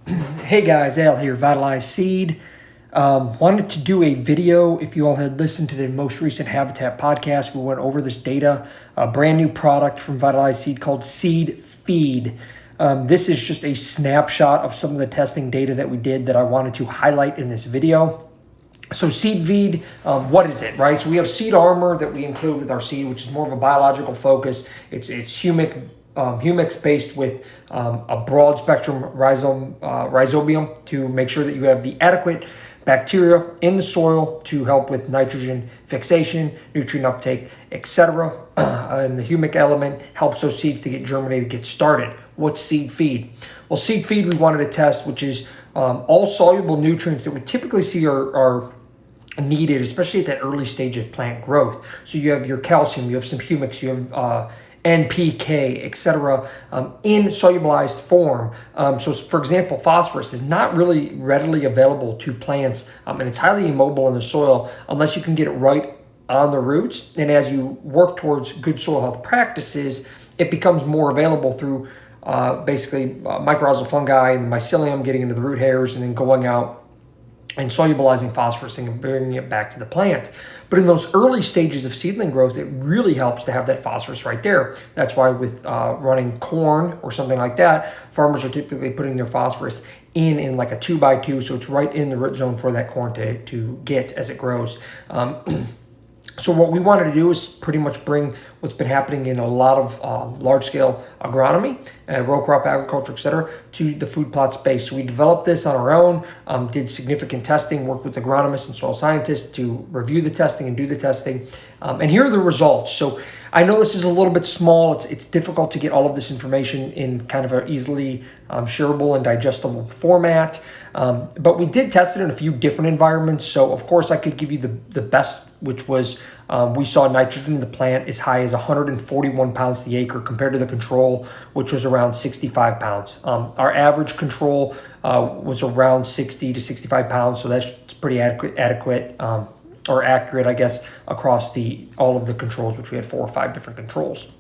Hey guys, Al here, Vitalize Seed. Wanted to do a video. If you all had listened to the most recent Habitat podcast, we went over this data, a brand new product from Vitalize Seed called Seed Feed. This is just a snapshot of some of the testing data that we did that I wanted to highlight in this video. So Seed Feed, what is it, right? So we have Seed Armor that we include with our seed, which is more of a biological focus. It's humics based with a broad spectrum rhizobium to make sure that you have the adequate bacteria in the soil to help with nitrogen fixation, nutrient uptake, etc. And the humic element helps those seeds to get germinated, get started. What's Seed Feed? Well, Seed Feed we wanted to test, which is all soluble nutrients that we typically see are needed, especially at that early stage of plant growth. So you have your calcium, you have some humics, you have NPK, etc., in solubilized form. So, for example, phosphorus is not really readily available to plants, and it's highly immobile in the soil unless you can get it right on the roots. And as you work towards good soil health practices, it becomes more available through basically mycorrhizal fungi and mycelium getting into the root hairs and then going out and solubilizing phosphorus and bringing it back to the plant. But in those early stages of seedling growth, it really helps to have that phosphorus right there. That's why with running corn or something like that, farmers are typically putting their phosphorus in like a 2x2, so it's right in the root zone for that corn to get as it grows. So what we wanted to do is pretty much bring what's been happening in a lot of large-scale agronomy, row crop agriculture, et cetera, to the food plot space. So we developed this on our own, did significant testing, worked with agronomists and soil scientists to review the testing and do the testing. And here are the results. So I know this is a little bit small. It's difficult to get all of this information in kind of an easily shareable and digestible format. But we did test it in a few different environments. So of course I could give you the best, which was we saw nitrogen in the plant as high as 141 pounds to the acre compared to the control, which was around 65 pounds. Our average control was around 60 to 65 pounds. So that's pretty adequate or accurate, I guess, across all of the controls, which we had 4 or 5 different controls.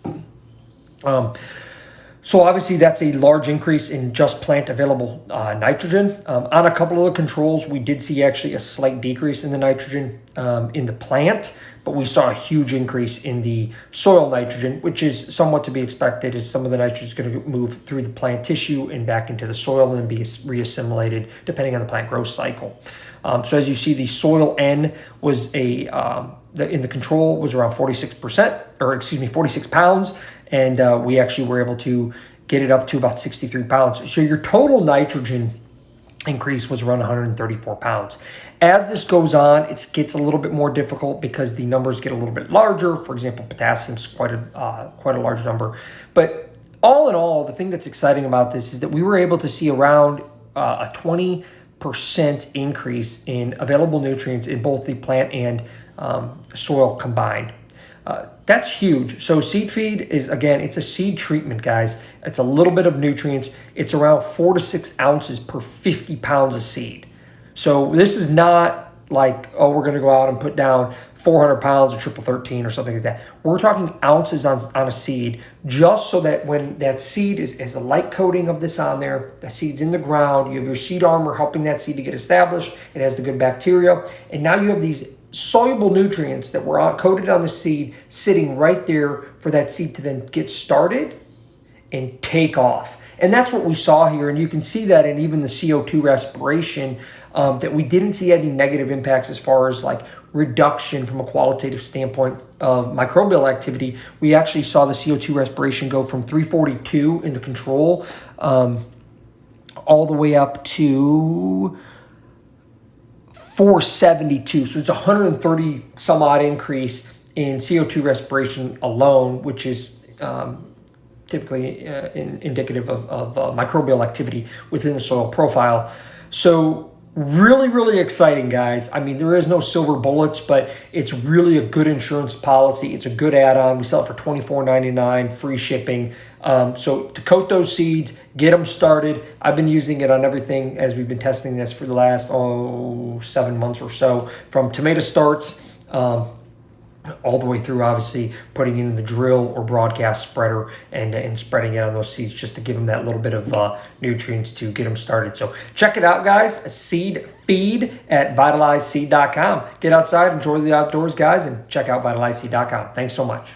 So obviously that's a large increase in just plant available nitrogen. On a couple of the controls, we did see actually a slight decrease in the nitrogen in the plant, but we saw a huge increase in the soil nitrogen, which is somewhat to be expected as some of the nitrogen is going to move through the plant tissue and back into the soil and be reassimilated depending on the plant growth cycle. So as you see, the soil N was in the control was around 46 pounds. And we actually were able to get it up to about 63 pounds. So your total nitrogen increase was around 134 pounds. As this goes on, it gets a little bit more difficult because the numbers get a little bit larger. For example, potassium's quite a large number. But all in all, the thing that's exciting about this is that we were able to see around a 20% increase in available nutrients in both the plant and soil combined. That's huge. So Seed Feed is, again, it's a seed treatment, guys. It's a little bit of nutrients. It's around 4 to 6 ounces per 50 pounds of seed. So this is not like, oh, we're going to go out and put down 400 pounds of triple 13 or something like that. We're talking ounces on a seed, just so that when that seed is a light coating of this on there, the seed's in the ground, you have your seed armor helping that seed to get established. It has the good bacteria. And now you have these soluble nutrients that were coated on the seed sitting right there for that seed to then get started and take off. And that's what we saw here. And you can see that in even the CO2 respiration, that we didn't see any negative impacts as far as like reduction from a qualitative standpoint of microbial activity. We actually saw the CO2 respiration go from 342 in the control all the way up to 472. So it's 130 some odd increase in CO2 respiration alone, which is typically indicative of microbial activity within the soil profile. So really, really exciting, guys. I mean, there is no silver bullets, but it's really a good insurance policy. It's a good add-on. We sell it for $24.99, free shipping. So to coat those seeds, get them started. I've been using it on everything as we've been testing this for the last 7 months or so, from tomato starts all the way through, obviously putting it in the drill or broadcast spreader and spreading it on those seeds just to give them that little bit of nutrients to get them started. So check it out, guys. Seed Feed at vitalizeseed.com. Get outside, enjoy the outdoors, guys, and check out vitalizeseed.com. Thanks so much.